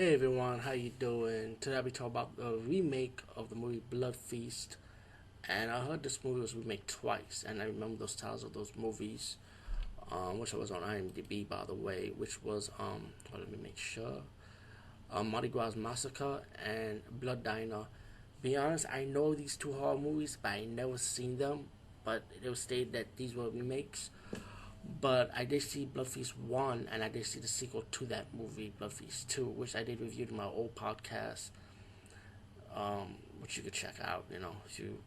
Hey everyone, how you doing? Today we talk about the remake of the movie Blood Feast, and I heard this movie was remade twice, and I remember those titles of those movies, which was on IMDb by the way, which was let me make sure, Mardi Gras Massacre and Blood Diner. Be honest, I know these two horror movies, but I never seen them. But it was stated that these were remakes. But I did see Blood Feast 1, and I did see the sequel to that movie, Blood Feast 2, which I did review in my old podcast, which you could check out. If you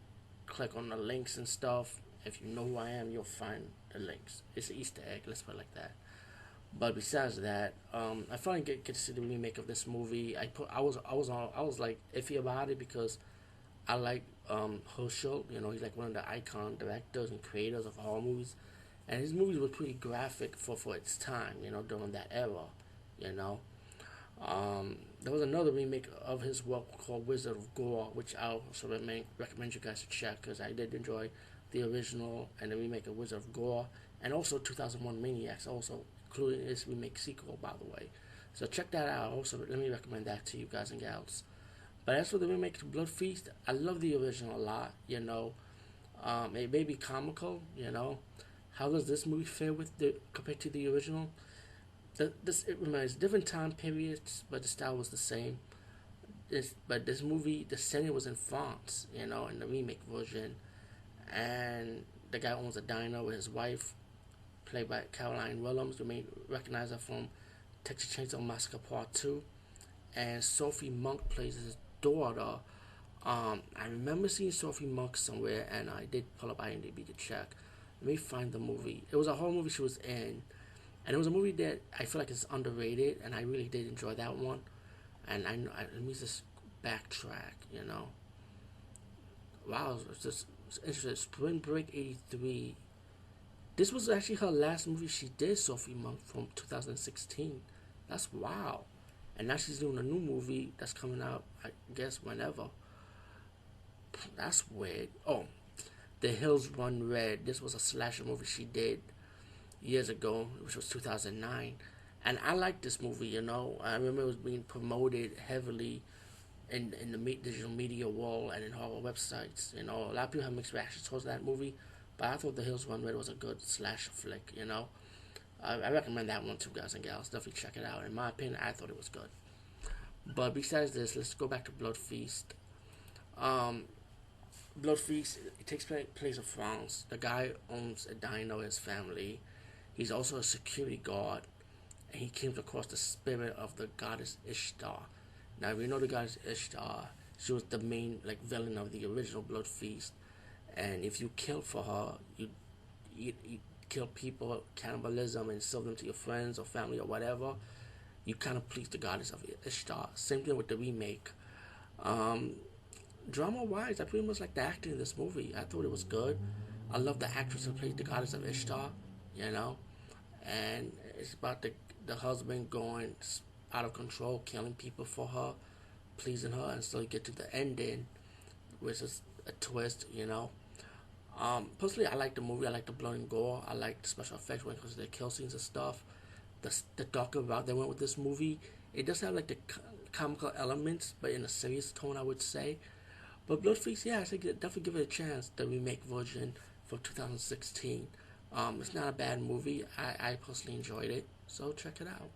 click on the links and stuff, if you know who I am, you'll find the links. It's an Easter egg, let's put it like that. But besides that, I finally get to see the remake of this movie. I was like iffy about it because I like Herschel. He's like one of the icon directors and creators of horror movies, and his movies were pretty graphic for its time. During that era. You know, there was another remake of his work called Wizard of Gore, which I also recommend you guys to check because I did enjoy the original and the remake of Wizard of Gore, and also 2001 Maniacs, also including his remake sequel, by the way. So check that out. Also, let me recommend that to you guys and gals. But as for the remake to Blood Feast, I love the original a lot. It may be comical. How does this movie fare with the compared to the original? It reminds different time periods, but the style was the same. This movie, the setting was in France, in the remake version, and the guy owns a diner with his wife, played by Caroline Williams. You may recognize her from Texas Chainsaw Massacre Part 2, and Sophie Monk plays his daughter. I remember seeing Sophie Monk somewhere, and I did pull up IMDb to check. Let me find the movie. It was a horror movie she was in, and it was a movie that I feel like is underrated, and I really did enjoy that one. And let me just backtrack. Wow, it's interesting. Spring Break '83. This was actually her last movie she did, Sophie Monk, from 2016. That's wow. And now she's doing a new movie that's coming out, I guess, whenever. That's weird. Oh, The Hills Run Red. This was a slasher movie she did years ago, which was 2009. And I liked this movie, I remember it was being promoted heavily in the digital media world and in horror websites. A lot of people have mixed reactions towards that movie, but I thought The Hills Run Red was a good slasher flick. I recommend that one too, guys and gals. Definitely check it out. In my opinion, I thought it was good. But besides this, let's go back to Blood Feast. Um, Blood Feast, it takes place in France. The guy owns a diner with his family. He's also a security guard, and he came across the spirit of the goddess Ishtar. Now, we know the goddess Ishtar. She was the main villain of the original Blood Feast, and if you kill for her, you kill people, cannibalism, and serve them to your friends or family or whatever. You kind of please the goddess of Ishtar. Same thing with the remake. Um, Drama wise, I pretty much like the acting in this movie. I thought it was good. I love the actress who played the goddess of Ishtar, you know, and it's about the husband going out of control, killing people for her, pleasing her, and so you get to the ending, which is a twist. Personally, I like the movie. I like the blood and gore. I like the special effects when it comes to the kill scenes and stuff. The darker route they went with this movie, it does have the comical elements, but in a serious tone, I would say. But Blood Feast, yeah, I think definitely give it a chance. The remake version from 2016. It's not a bad movie. I personally enjoyed it, so check it out.